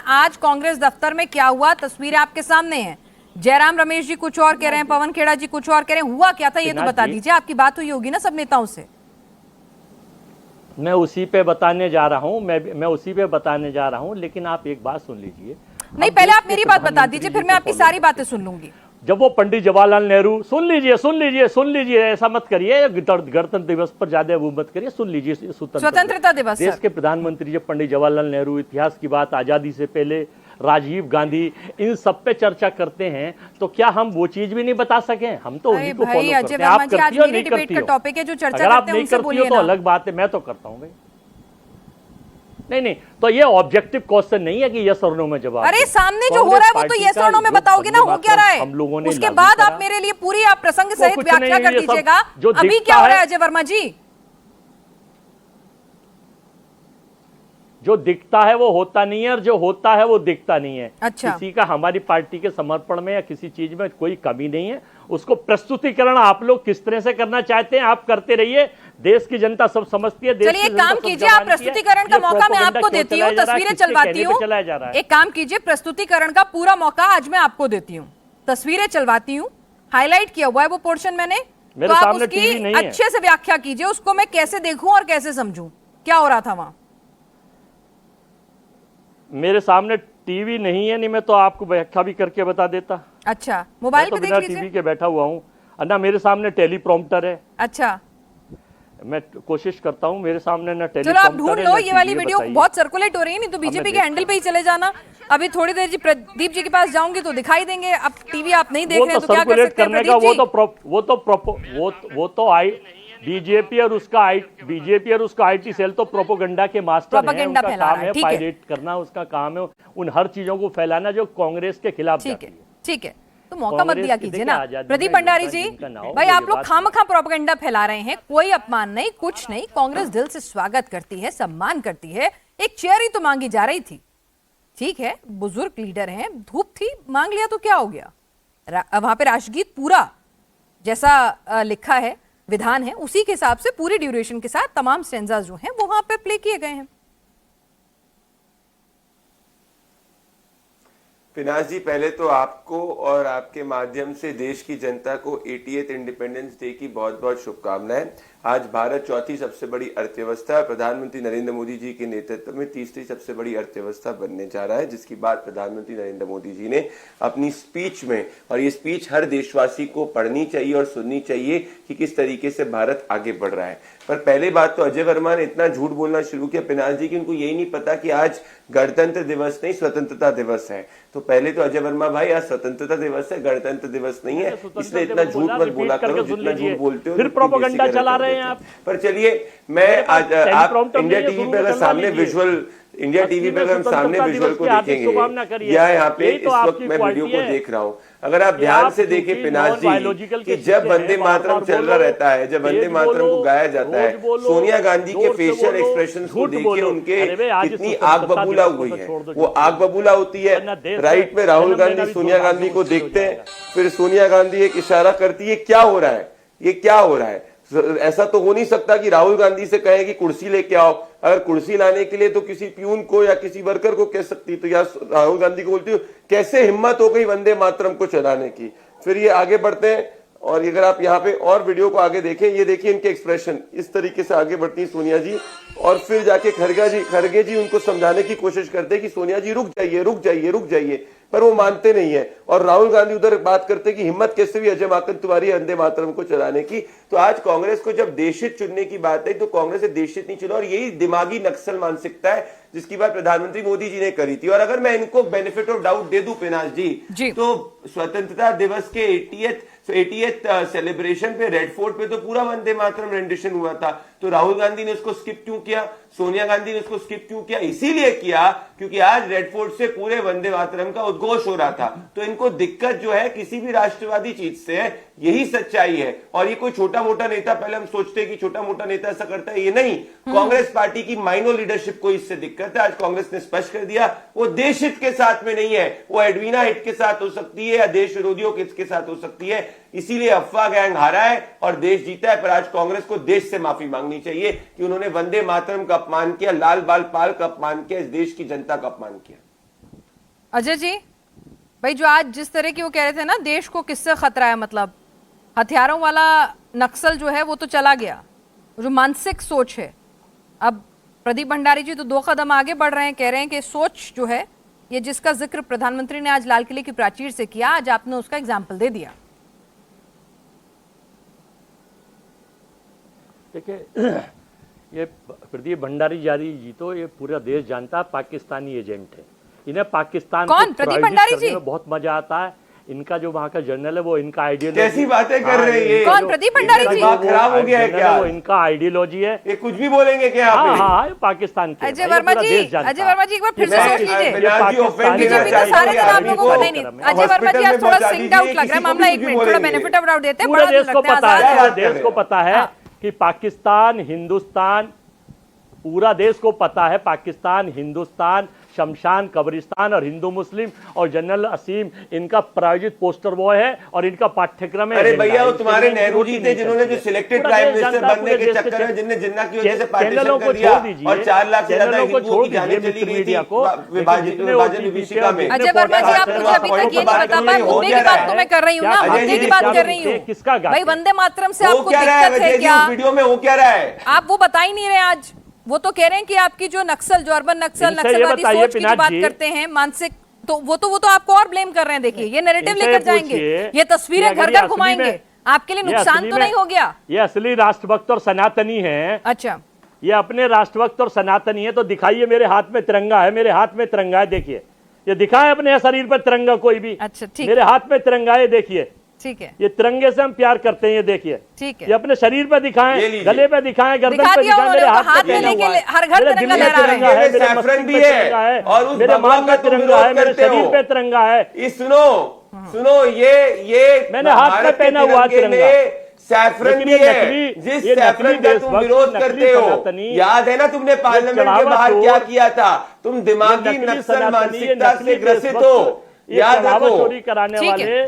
आज कांग्रेस दफ्तर में क्या हुआ, तस्वीरें आपके सामने हैं। जयराम रमेश जी कुछ और कह रहे हैं, पवन खेड़ा जी कुछ और कह रहे हैं। हुआ क्या था ये तो बता दीजिए। आपकी बात हुई होगी ना सब नेताओं से। मैं उसी पे बताने जा रहा हूं, मैं उसी पे बताने जा रहा हूं, लेकिन आप एक बात सुन लीजिए। नहीं, पहले आप मेरी बात बता दीजिए, फिर मैं आपकी सारी बातें सुन लूंगी। जब वो पंडित जवाहरलाल नेहरू, सुन लीजिए, ऐसा मत करिए, गणतंत्र दिवस पर ज्यादा वो मत करिए, सुन लीजिए। स्वतंत्रता दिवस, देश के प्रधानमंत्री जब पंडित जवाहरलाल नेहरू, इतिहास की बात, आजादी से पहले राजीव गांधी, इन सब पे चर्चा करते हैं, तो क्या हम वो चीज भी नहीं बता सके? हम तो उन्हीं को फॉलो करते हैं। आप करती हो नहीं करती हो? टॉपिक है जो चर्चा अगर आप नहीं करती हो तो अलग बात है, मैं तो करता हूं भाई। नहीं, तो ये ऑब्जेक्टिव क्वेश्चन नहीं है कि यस और नो में जवाब। अरे सामने जो हो रहा है वो तो यस और नो में बताओगे ना, हो क्या रहा है। हम लोगों ने उसके बाद आप मेरे लिए पूरी आप प्रसंग सहित व्याख्या कर दीजिएगा। अभी क्या हो रहा है अजय वर्मा जी? जो दिखता है वो होता नहीं है, और जो होता है वो दिखता नहीं है। अच्छा। किसी का हमारी पार्टी के समर्पण में या किसी चीज में कोई कमी नहीं है। उसको प्रस्तुतिकरण आप लोग किस तरह से करना चाहते हैं आप करते रहिए, देश की जनता सब समझती है। चलिए एक काम कीजिए, आप प्रस्तुतिकरण का मौका मैं आपको देती हूँ, तस्वीरें चलवाती हूँ। एक काम कीजिए, प्रस्तुतिकरण का पूरा मौका आज मैं आपको देती हूँ, तस्वीरें चलवाती हूँ, हाईलाइट किया हुआ है वो पोर्शन मैंने, तो आप उसकी अच्छे से व्याख्या कीजिए, उसको मैं कैसे देखूं और कैसे समझूं क्या हो रहा था वहां। मेरे सामने टीवी नहीं है, नहीं मैं तो आपको व्याख्या भी करके बता देता। अच्छा, मोबाइल पे देख लीजिए। टीवी के बैठा हुआ हूँ अन्ना, मेरे सामने टेलीप्रॉम्प्टर है। अच्छा, मैं कोशिश करता हूँ मेरे सामने ना टेलीप्रॉम्प्टर। चलो आप ढूंढ लो, ये वाली वीडियो बहुत सर्कुलेट हो रही है, नहीं तो बीजेपी के हैंडल पे ही चले जाना। अभी थोड़ी देर जी प्रदीप जी के पास जाऊंगी तो दिखाई देंगे। अब टीवी आप नहीं देख रहे हैं तो क्या कर सकते हैं प्रदीप जी? वो तो बीजेपी और उसका आईटी सेल तो प्रोपोगंडा के मास्टर हैं। उनका काम है पायरेट करना, उसका काम है उन हर चीजों को फैलाना जो कांग्रेस के खिलाफ जाती है। ठीक है, तो मौका मत दिया कीजिए ना प्रदीप भंडारी जी। भाई आप लोग खामखा प्रोपेगेंडा फैला रहे हैं, कोई अपमान नहीं, कुछ नहीं। कांग्रेस दिल से स्वागत करती है, सम्मान करती है। एक चेयर ही तो मांगी जा रही थी, ठीक है, बुजुर्ग लीडर हैं, धूप थी, मांग लिया तो क्या हो गया। वहां पे राष्ट्रगीत पूरा जैसा लिखा है, विधान है, उसी के हिसाब से पूरी ड्यूरेशन के साथ तमाम स्टेंजास जो हैं वो वहां पे प्ले किए गए हैं। पिनाश जी, पहले तो आपको और आपके माध्यम से देश की जनता को 88th इंडिपेंडेंस डे की बहुत बहुत शुभकामनाएं। आज भारत चौथी सबसे बड़ी अर्थव्यवस्था, प्रधानमंत्री नरेंद्र मोदी जी के नेतृत्व में तीसरी सबसे बड़ी अर्थव्यवस्था बनने जा रहा है, जिसकी बात प्रधानमंत्री नरेंद्र मोदी जी ने अपनी स्पीच में, और ये स्पीच हर देशवासी को पढ़नी चाहिए और सुननी चाहिए कि किस तरीके से भारत आगे बढ़ रहा है। पर पहले बात तो अजय वर्मा ने इतना झूठ बोलना शुरू किया पिनाश जी कि उनको यही नहीं पता कि आज गणतंत्र दिवस नहीं स्वतंत्रता दिवस है। तो पहले तो अजय वर्मा भाई, आज स्वतंत्रता दिवस है, गणतंत्र दिवस नहीं है, इसलिए इतना झूठ मत बोला करो जितना झूठ बोलते हो। फिर प्रोपेगेंडा चला रहे हैं आप। पर चलिए, मैं आज आप इंडिया टीवी पे अगर सामने विजुअल, इंडिया टीवी पे अगर हम सामने विजुअल को देखेंगे, या यहाँ पे इस वक्त मैं वीडियो को देख रहा हूँ, अगर आप ध्यान से देखें पिनाश जी कि जब वंदे मातरम चल रहा रहता है, जब वंदे मातरम को गाया जाता है, सोनिया गांधी के फेशियल एक्सप्रेशंस को देखिए, उनके कितनी आग बबूला हुई है। वो आग बबूला होती है। राइट में राहुल गांधी सोनिया गांधी को देखते हैं, फिर सोनिया गांधी एक इशारा करती है, क्या हो रहा है, ये क्या हो रहा है। ऐसा तो हो नहीं सकता कि राहुल गांधी से कहें कि कुर्सी लेके आओ। अगर कुर्सी लाने के लिए तो किसी प्यून को या किसी वर्कर को कह सकती, तो या राहुल गांधी को बोलती हूँ, कैसे हिम्मत हो गई वंदे मातरम को चलाने की। फिर ये आगे बढ़ते हैं, और अगर आप यहाँ पे और वीडियो को आगे देखें, ये देखिए इनके एक्सप्रेशन, इस तरीके से आगे बढ़ती है सोनिया जी, और फिर जाके खड़गे जी उनको समझाने की कोशिश करते हैं कि सोनिया जी रुक जाइए, पर वो मानते नहीं है। और राहुल गांधी उधर बात करते कि हिम्मत कैसे भी अजय माकन तुम्हारी वंदे मातरम को चलाने की। तो आज कांग्रेस को जब देशहित चुनने की बात है तो कांग्रेस ने देशहित नहीं चुना, और यही दिमागी नक्सल मानसिकता है जिसकी बात प्रधानमंत्री मोदी जी ने करी थी। और अगर मैं इनको बेनिफिट ऑफ डाउट दे दूं पिनाश जी, तो स्वतंत्रता दिवस के 80th सेलिब्रेशन पे रेड फोर्ट पे तो पूरा वंदे मातरम रेंडिशन हुआ था। तो राहुल गांधी ने उसको स्किप क्यों किया, सोनिया गांधी ने उसको स्किप क्यों किया? इसीलिए किया क्योंकि आज रेड फोर्ट से पूरे वंदे मातरम का उद्घोष हो रहा था। तो इनको दिक्कत जो है किसी भी राष्ट्रवादी चीज से है, यही सच्चाई है। और ये कोई छोटा मोटा नेता, पहले हम सोचते हैं कि छोटा मोटा नेता ऐसा करता है, ये नहीं, कांग्रेस पार्टी की माइनर लीडरशिप को इससे दिक्कत है। आज कांग्रेस ने स्पष्ट कर दिया वो देश हित के साथ में नहीं है, वो एडवीना हित के साथ हो सकती है या देश विरोधियों के हित के साथ हो सकती है। इसीलिए अफवाह गैंग हारा है और देश जीता है। पर आज कांग्रेस को देश से माफी मांगनी चाहिए कि उन्होंने वंदे मातरम का अपमान किया, लाल बाल पाल का अपमान किया, इस देश की जनता का अपमान किया। अजय जी, भाई जो आज जिस तरह की वो कह रहे थे ना, देश को किससे खतरा है, मतलब हथियारों वाला नक्सल जो है वो तो चला गया, जो मानसिक सोच है। अब प्रदीप भंडारी जी तो 2 कदम आगे बढ़ रहे हैं, कह रहे हैं कि सोच जो है ये जिसका जिक्र प्रधानमंत्री ने आज लाल किले की प्राचीर से किया, आज आपने उसका एग्जाम्पल दे दिया। देखिए, ये प्रदीप भंडारी जी तो ये पूरा देश जानता है पाकिस्तानी एजेंट है। इन्हें पाकिस्तान कौन? प्रदीप भंडारी जी? बहुत मजा आता है। इनका जो वहाँ का जर्नल है वो इनका आइडियोलॉजी। कैसी बातें कर रहे हैं? कौन? प्रदीप भंडारी जी? खराब हो गया है क्या? वो इनका आइडियोलॉजी है। ये कुछ भी बोलेंगे क्या? हाँ, पाकिस्तान के। अजय वर्मा जी, एक बार फिर से सोच लीजिए। बीजेपी तो सारे दिन आप लोगों को नहीं। अजय वर्मा जी आज थोड़ा सिंक्ड आउट लग रहा है मामला। 1 मिनट, थोड़ा बेनिफिट ऑफ डाउट देते हैं। पूरे देश को पता है, पूरे देश को पता है कि पाकिस्तान, हिंदुस्तान, पूरा देश को पता है पाकिस्तान, हिंदुस्तान, शमशान, कब्रिस्तान और हिंदू मुस्लिम और जनरल असीम इनका प्रायोजित पोस्टर वो है और इनका पाठ्यक्रम है। अरे भैया, वो तुम्हारे नेहरू जी थे जिन्होंने जो सिलेक्टेड प्राइम मिनिस्टर बनने के चक्कर में जिन्हें जिन्ना की वजह से पार्टीशन कर दिया और 4 लाख से ज्यादा हिंदुओं की जानें चली गई थी विभाजन विभीषिका में। अजय वर्मा जी, आप मुझे अभी तक ये नहीं बता पाए। मुद्दे की बात तो मैं कर रही हूँ ना, मुद्दे की बात कर रही हूँ। किसका भाई वंदे मातरम से आपको दिक्कत है क्या? वीडियो में हो क्या रहा है? आप वो बता ही नहीं रहे आज। वो तो कह रहे हैं कि आपकी जो नक्सल, जो अर्बन नक्सल, नक्सलवादी सोच की जो बात करते हैं, मानसिक, तो वो तो आपको और ब्लेम कर रहे हैं। देखिए, ये नैरेटिव लेकर जाएंगे, ये तस्वीरें घर घर घुमाएंगे। आपके लिए नुकसान तो नहीं हो गया? ये असली राष्ट्रभक्त और सनातनी है। अच्छा, ये अपने राष्ट्रभक्त और सनातनी है तो दिखाइए। मेरे हाथ में तिरंगा है, मेरे हाथ में तिरंगा है, देखिए। ये दिखाए अपने शरीर पर तिरंगा कोई भी। अच्छा, ठीक। मेरे हाथ में तिरंगा है, देखिए। ठीक है, ये तिरंगे से हम प्यार करते हैं, ये देखिए। ठीक है, ये अपने शरीर पे दिखाएं, गले पे दिखाएं, गर्दन दिखा पे दिया दिखाएं। मेरे हाथ में लेके हर घर तिरंगा लहरा रहे हैं। मेरे सैफरन भी है और उस मेरे मांग का तिरंगा है, मेरे शरीर पे तिरंगा है। सुनो, ये मैंने हाथ में पहना हुआ तिरंगा, सैफरन भी है। जिस सैफरन का तुम विरोध करते हो, याद है ना तुमने पार्लियामेंट के बाहर क्या किया था? तुम दिमागी नक्सल मानसिकता से ग्रसित हो, याद रखो। चोरी कराने वाले